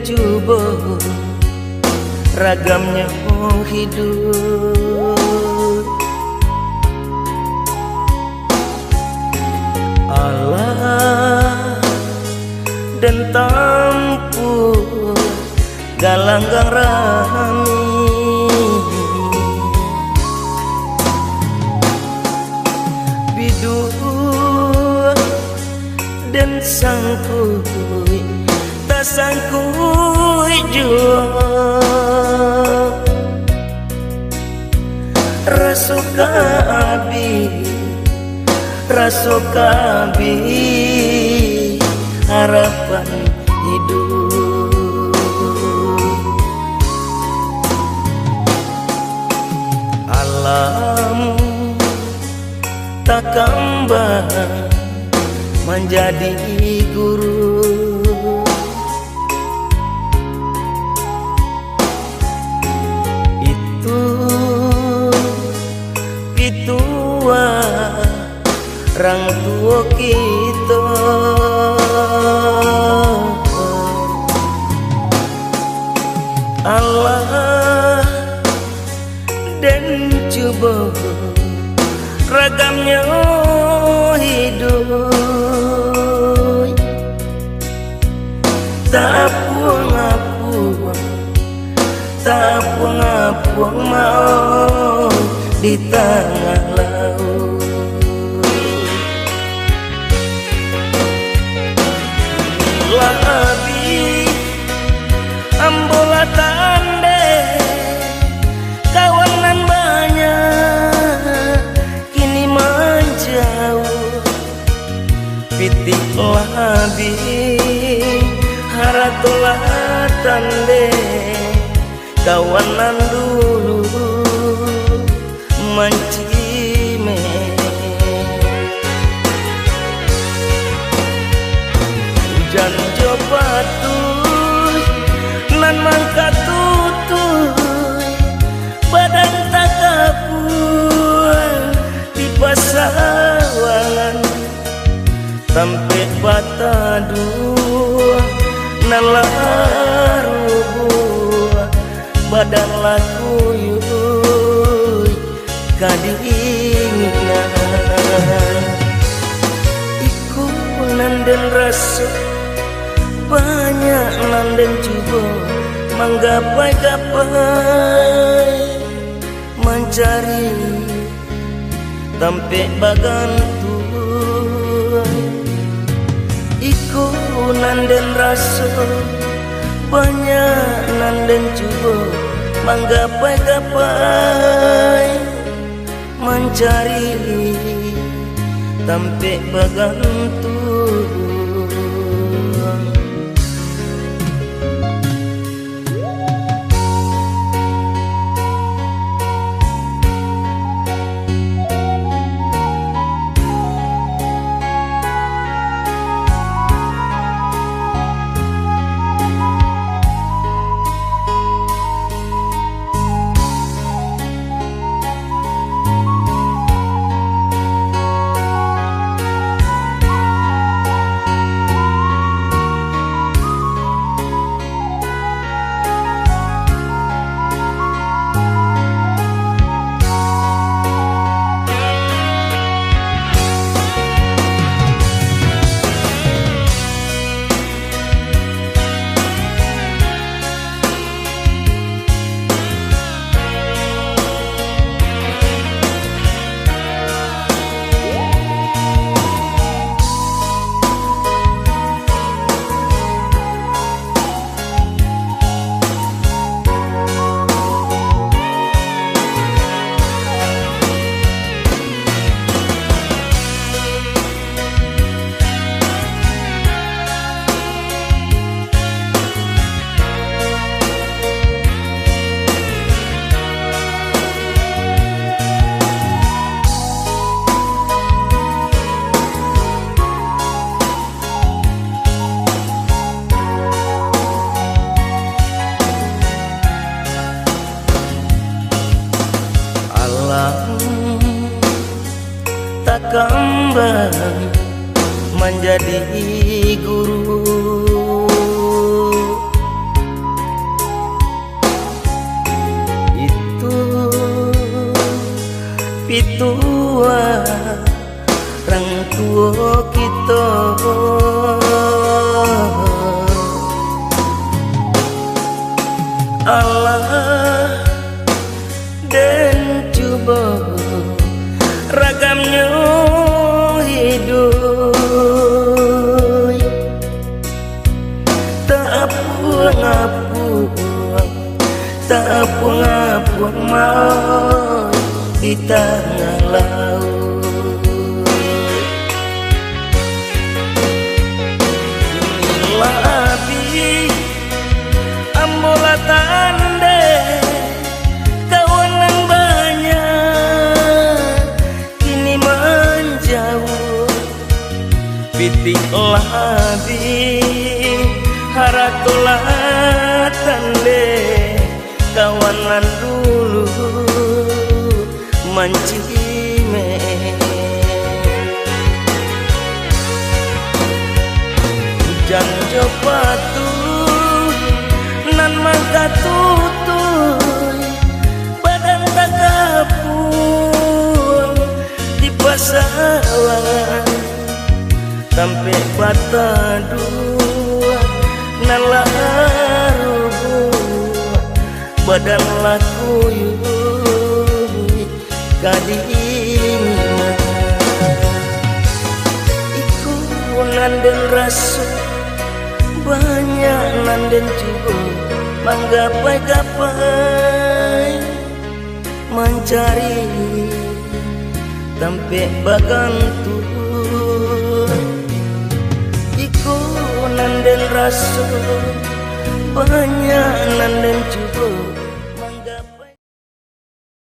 coba ragamnya hidup. Allah dan tampu galanggang rami bidu dan sangkui tak sangkui jua rasuka abi harapan hidup. Alam tak kembang menjadi guru, itu pitua orang tua kita. Allah dan coba ragamnya hidup. Tak puang mau di tengah laut. Labi ambola tande kawanan banyak kini menjauh. Pitik labi haratulah tande kawanan dulu mencime. Hujan jopatuy nan mangka tutuy badan tak kapuan di pasawangan sampai bata dua nan larubuh badan laku yuy kadinginan iku nanden rasa banyak nanden juga menggapai-gapai mencari tampe bagantuan. Iku nanden rasa banyak nanden coba menggapai-gapai mencari tampe bagantuan. kembang menjadi guru. pitua orang tua kita. Allah dan coba ragamnya hidup, tak apuang-apuang, tak apuang-apuang mau di tengah laut. Inilah abi ambola tande kawanan banyak kini menjauh. Pitik labi haratolah tande kawanan dulu mancime. Hujan jopatu nan mangka tutuy badan tak kapun di pasawangan sampai bata dua nan larubu badan laku yui kadina iku nanden rasu banyak nanden juga manggapai-gapai mencari sampai bagantu iku nanden rasu banyak nanden juga